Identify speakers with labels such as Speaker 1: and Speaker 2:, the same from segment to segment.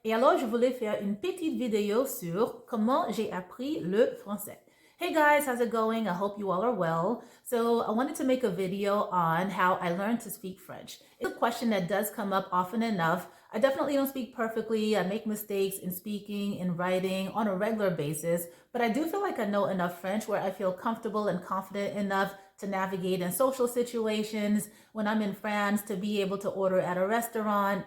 Speaker 1: Et alors, je voulais faire une petite vidéo sur comment j'ai appris le français. Hey guys, how's it going? I hope you all are well. So I wanted to make a video on how I learned to speak French. It's a question that does come up often enough. I definitely don't speak perfectly. I make mistakes in speaking, in writing on a regular basis, but I do feel like I know enough French where I feel comfortable and confident enough to navigate in social situations, when I'm in France, to be able to order at a restaurant,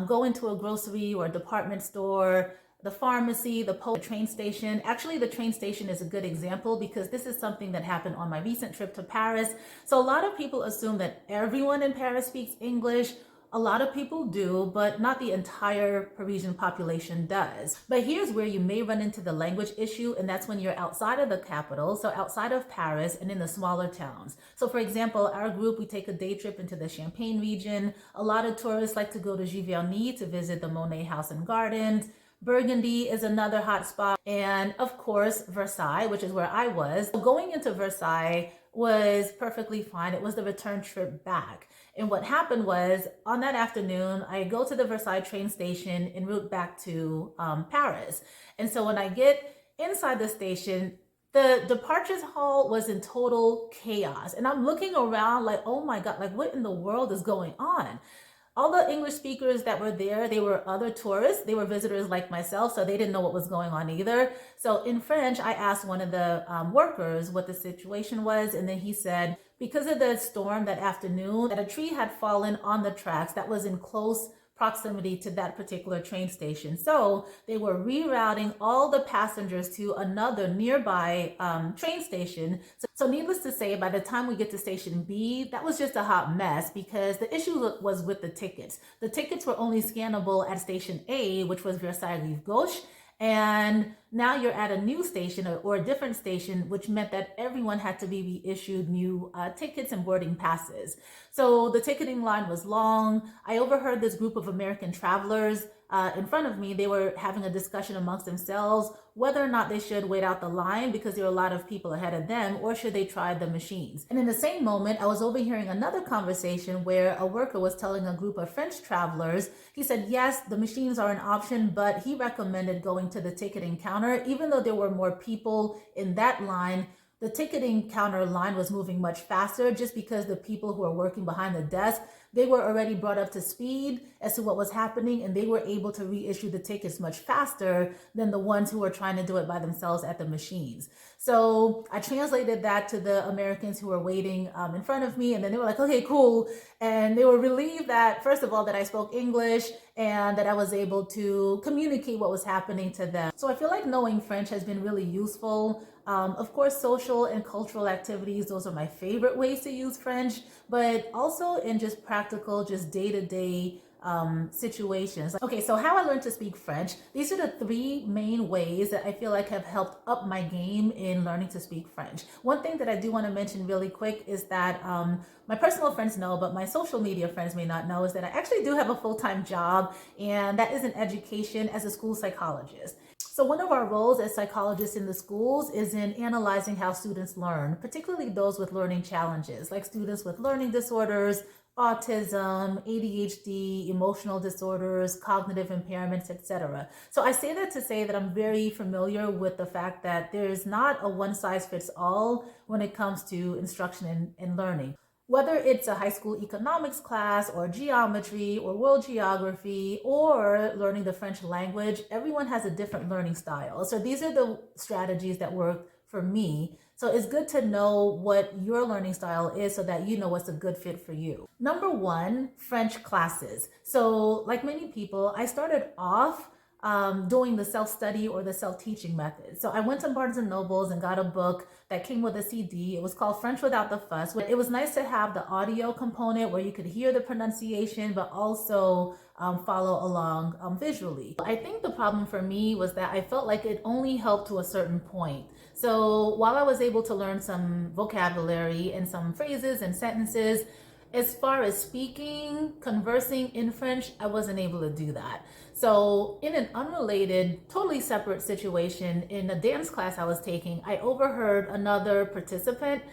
Speaker 1: go into a grocery or a department store, the pharmacy, the train station. Actually, the train station is a good example because this is something that happened on my recent trip to Paris. So a lot of people assume that everyone in Paris speaks English. A lot of people do, but not the entire Parisian population does. But here's where you may run into the language issue, and that's when you're outside of the capital, so outside of Paris and in the smaller towns. So for example, our group, we take a day trip into the Champagne region. A lot of tourists like to go to Giverny to visit the Monet House and Gardens. Burgundy is another hot spot. And of course, Versailles, which is where I was. Going into Versailles was perfectly fine. It was the return trip back. And what happened was, on that afternoon, I go to the Versailles train station en route back to Paris. And so when I get inside the station, the departures hall was in total chaos. And I'm looking around like, oh my God, like what in the world is going on? All the English speakers that were there, they were other tourists. They were visitors like myself, so they didn't know what was going on either. So in French, I asked one of the workers what the situation was, and then he said, because of the storm that afternoon, that a tree had fallen on the tracks that was in close proximity to that particular train station. So they were rerouting all the passengers to another nearby train station. So needless to say, by the time we get to station B, that was just a hot mess because the issue was with the tickets. The tickets were only scannable at station A, which was Versailles Rive Gauche. And now you're at a new station or a different station, which meant that everyone had to be reissued new tickets and boarding passes. So the ticketing line was long. I overheard this group of American travelers in front of me. They were having a discussion amongst themselves whether or not they should wait out the line because there were a lot of people ahead of them, or should they try the machines. And in the same moment, I was overhearing another conversation where a worker was telling a group of French travelers, he said, yes, the machines are an option, but he recommended going to the ticketing counter. Even though there were more people in that line, the ticketing counter line was moving much faster just because the people who are working behind the desk, they were already brought up to speed as to what was happening, and they were able to reissue the tickets much faster than the ones who were trying to do it by themselves at the machines. So I translated that to the Americans who were waiting in front of me, and then they were like, okay, cool. And they were relieved that, first of all, that I spoke English and that I was able to communicate what was happening to them. So I feel like knowing French has been really useful. Of course, social and cultural activities, those are my favorite ways to use French, but also in just practical, just day-to-day situations. Okay, so how I learned to speak French, these are the three main ways that I feel like have helped up my game in learning to speak French. One thing that I do want to mention really quick is that my personal friends know, but my social media friends may not know, is that I actually do have a full-time job, and that is in education as a school psychologist. So one of our roles as psychologists in the schools is in analyzing how students learn, particularly those with learning challenges, like students with learning disorders, autism, ADHD, emotional disorders, cognitive impairments, etc. So I say that to say that I'm very familiar with the fact that there's not a one-size-fits-all when it comes to instruction and learning. Whether it's a high school economics class or geometry or world geography or learning the French language, everyone has a different learning style. So these are the strategies that work for me. So it's good to know what your learning style is so that you know what's a good fit for you. Number one, French classes. So like many people, I started off doing the self-study or the self-teaching method. So I went to Barnes and Nobles and got a book that came with a CD. It was called French Without the Fuss. It was nice to have the audio component where you could hear the pronunciation, but also follow along visually. I think the problem for me was that I felt like it only helped to a certain point. So while I was able to learn some vocabulary and some phrases and sentences, as far as speaking, conversing in French, I wasn't able to do that. So in an unrelated, totally separate situation, in a dance class I was taking, I overheard another participant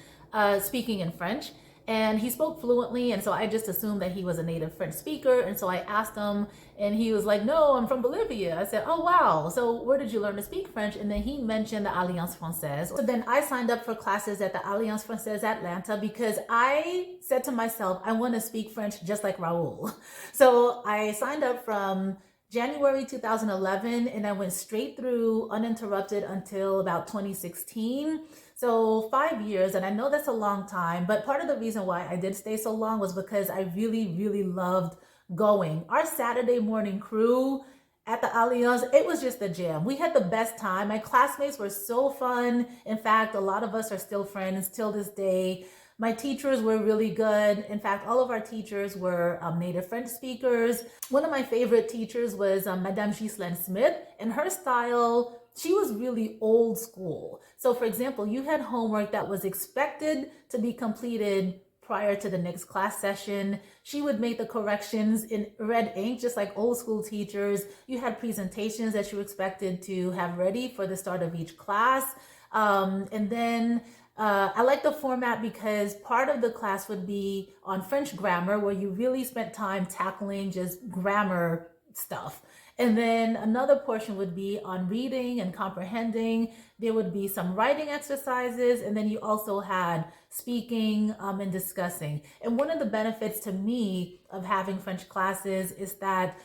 Speaker 1: speaking in French. and he spoke fluently, and so I just assumed that he was a native French speaker. And so I asked him, and he was like, no, I'm from Bolivia. I said, oh wow, so where did you learn to speak French? And then he mentioned the Alliance Française. So then I signed up for classes at the Alliance Française Atlanta because I said to myself, I want to speak French just like Raoul. So I signed up from January 2011, and I went straight through uninterrupted until about 2016. So 5 years, and I know that's a long time, but part of the reason why I did stay so long was because I really, really loved going. Our Saturday morning crew at the Allianz, it was just a jam. We had the best time. My classmates were so fun. In fact, a lot of us are still friends till this day. My teachers were really good. In fact, all of our teachers were native French speakers. One of my favorite teachers was Madame Ghislaine Smith, and her style, she was really old school. So for example, you had homework that was expected to be completed prior to the next class session. She would make the corrections in red ink, just like old school teachers. You had presentations that you expected to have ready for the start of each class. And then I like the format because part of the class would be on French grammar, where you really spent time tackling just grammar stuff. And then another portion would be on reading and comprehending. There would be some writing exercises, and then you also had speaking and discussing. And one of the benefits to me of having French classes is that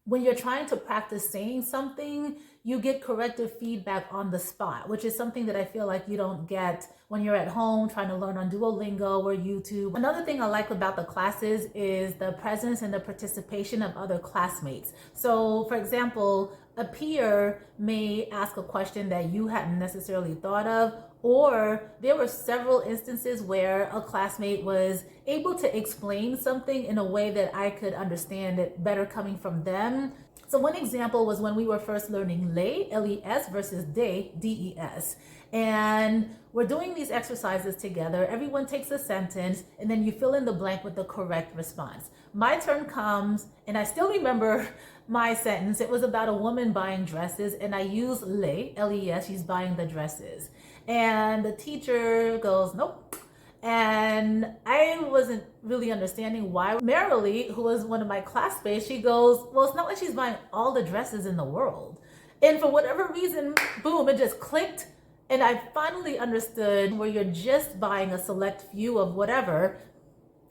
Speaker 1: when you're trying to practice saying something, you get corrective feedback on the spot, which is something that I feel like you don't get when you're at home trying to learn on Duolingo or YouTube. Another thing I like about the classes is the presence and the participation of other classmates. So for example, a peer may ask a question that you hadn't necessarily thought of, or there were several instances where a classmate was able to explain something in a way that I could understand it better coming from them. So one example was when we were first learning les, L-E-S, versus des, D-E-S. And we're doing these exercises together. Everyone takes a sentence, and then you fill in the blank with the correct response. My turn comes, and I still remember my sentence. It was about a woman buying dresses, and I used les, L-E-S, she's buying the dresses. And the teacher goes, nope. And I wasn't really understanding why. Marilee, who was one of my classmates, she goes, well, it's not like she's buying all the dresses in the world. And for whatever reason, boom, it just clicked. And I finally understood where you're just buying a select few of whatever,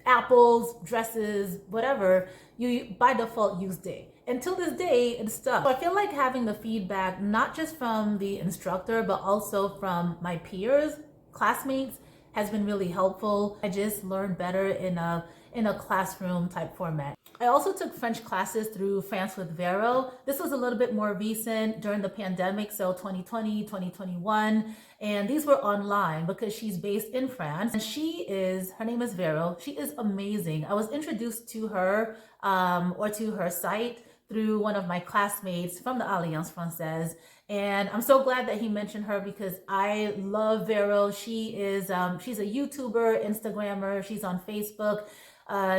Speaker 1: apples, dresses, whatever, you by default use des. Until this day, it's stuck. So I feel like having the feedback, not just from the instructor, but also from my peers, classmates, has been really helpful. I just learned better in a classroom type format. I also took French classes through France with Vero. This was a little bit more recent during the pandemic, so 2020, 2021. And these were online because she's based in France. And her name is Vero. She is amazing. I was introduced to her or to her site through one of my classmates from the Alliance Française. And I'm so glad that he mentioned her because I love Vero. She's a YouTuber, Instagrammer. She's on Facebook.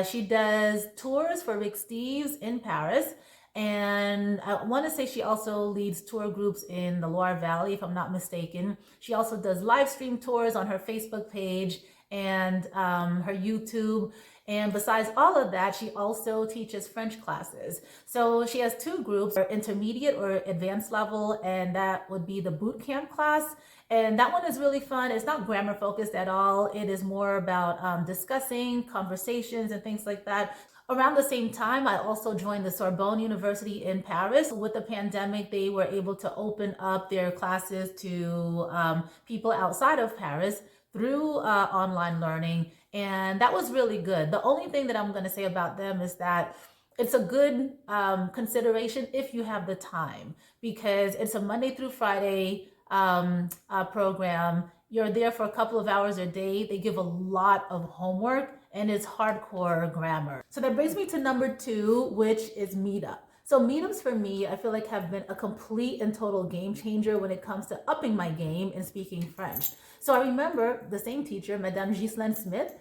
Speaker 1: She does tours for Rick Steves in Paris. And I want to say she also leads tour groups in the Loire Valley, if I'm not mistaken. She also does live stream tours on her Facebook page and her YouTube. And besides all of that, she also teaches French classes. So she has two groups, intermediate or advanced level, and that would be the boot camp class. And that one is really fun. It's not grammar focused at all. It is more about discussing conversations and things like that. Around the same time, I also joined the Sorbonne University in Paris. With the pandemic, they were able to open up their classes to people outside of Paris through online learning. And that was really good. The only thing that I'm going to say about them is that it's a good consideration if you have the time, because it's a Monday through Friday program. You're there for a couple of hours a day. They give a lot of homework and it's hardcore grammar. So that brings me to number 2, which is Meetup. So meetups for me, I feel like have been a complete and total game changer when it comes to upping my game in speaking French. So I remember the same teacher, Madame Ghislaine Smith,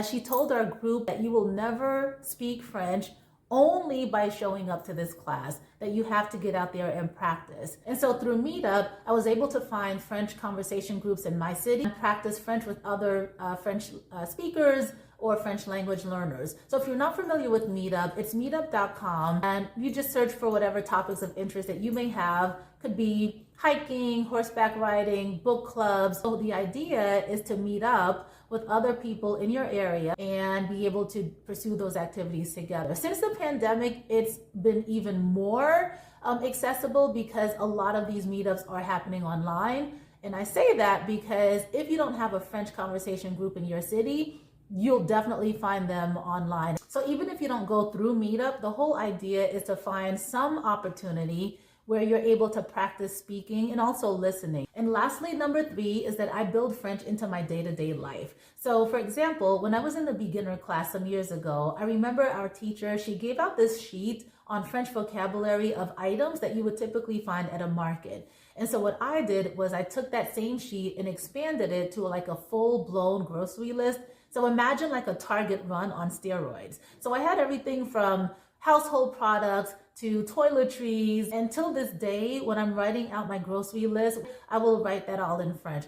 Speaker 1: she told our group that you will never speak French only by showing up to this class, that you have to get out there and practice. And so through Meetup, I was able to find French conversation groups in my city and practice French with other French speakers or French language learners. So if you're not familiar with Meetup, it's meetup.com, and you just search for whatever topics of interest that you may have. Could be hiking, horseback riding, book clubs. So the idea is to meet up with other people in your area and be able to pursue those activities together. Since the pandemic, it's been even more accessible because a lot of these meetups are happening online. And I say that because if you don't have a French conversation group in your city, you'll definitely find them online. So even if you don't go through Meetup, the whole idea is to find some opportunity where you're able to practice speaking and also listening. And lastly, number 3 is that I build French into my day-to-day life. So for example, when I was in the beginner class some years ago, I remember our teacher, she gave out this sheet on French vocabulary of items that you would typically find at a market. And so what I did was I took that same sheet and expanded it to like a full-blown grocery list. So imagine like a Target run on steroids. So I had everything from household products to toiletries. And till this day, when I'm writing out my grocery list, I will write that all in French.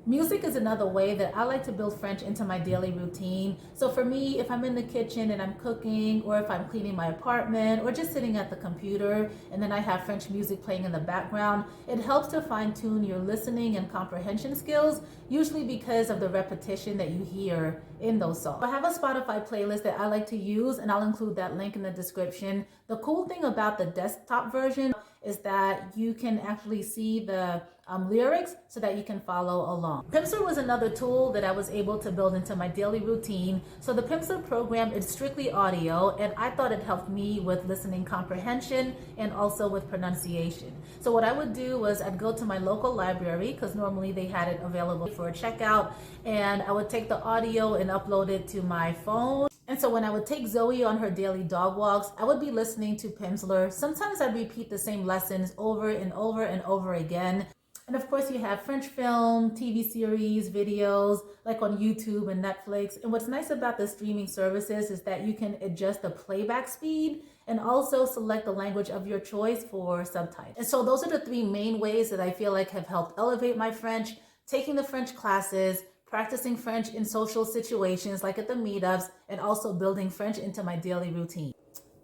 Speaker 1: Music is another way that I like to build French into my daily routine. So for me, if I'm in the kitchen and I'm cooking, or if I'm cleaning my apartment, or just sitting at the computer, and then I have French music playing in the background, it helps to fine-tune your listening and comprehension skills, usually because of the repetition that you hear in those songs. I have a Spotify playlist that I like to use, and I'll include that link in the description. The cool thing about the desktop version is that you can actually see the lyrics so that you can follow along. Pimsleur was another tool that I was able to build into my daily routine. So the Pimsleur program is strictly audio, and I thought it helped me with listening comprehension and also with pronunciation. So what I would do was I'd go to my local library, because normally they had it available for a checkout, and I would take the audio and upload it to my phone. And so when I would take Zoe on her daily dog walks, I would be listening to Pimsleur. Sometimes I'd repeat the same lessons over and over and over again. And of course you have French film, TV series, videos, like on YouTube and Netflix. And what's nice about the streaming services is that you can adjust the playback speed and also select the language of your choice for subtitles. And so those are the 3 main ways that I feel like have helped elevate my French: taking the French classes, practicing French in social situations like at the meetups, and also building French into my daily routine.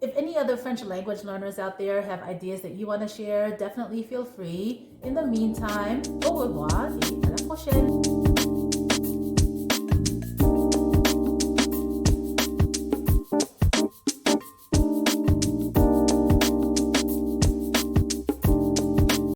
Speaker 1: If any other French language learners out there have ideas that you want to share, definitely feel free. In the meantime, au revoir et à la prochaine.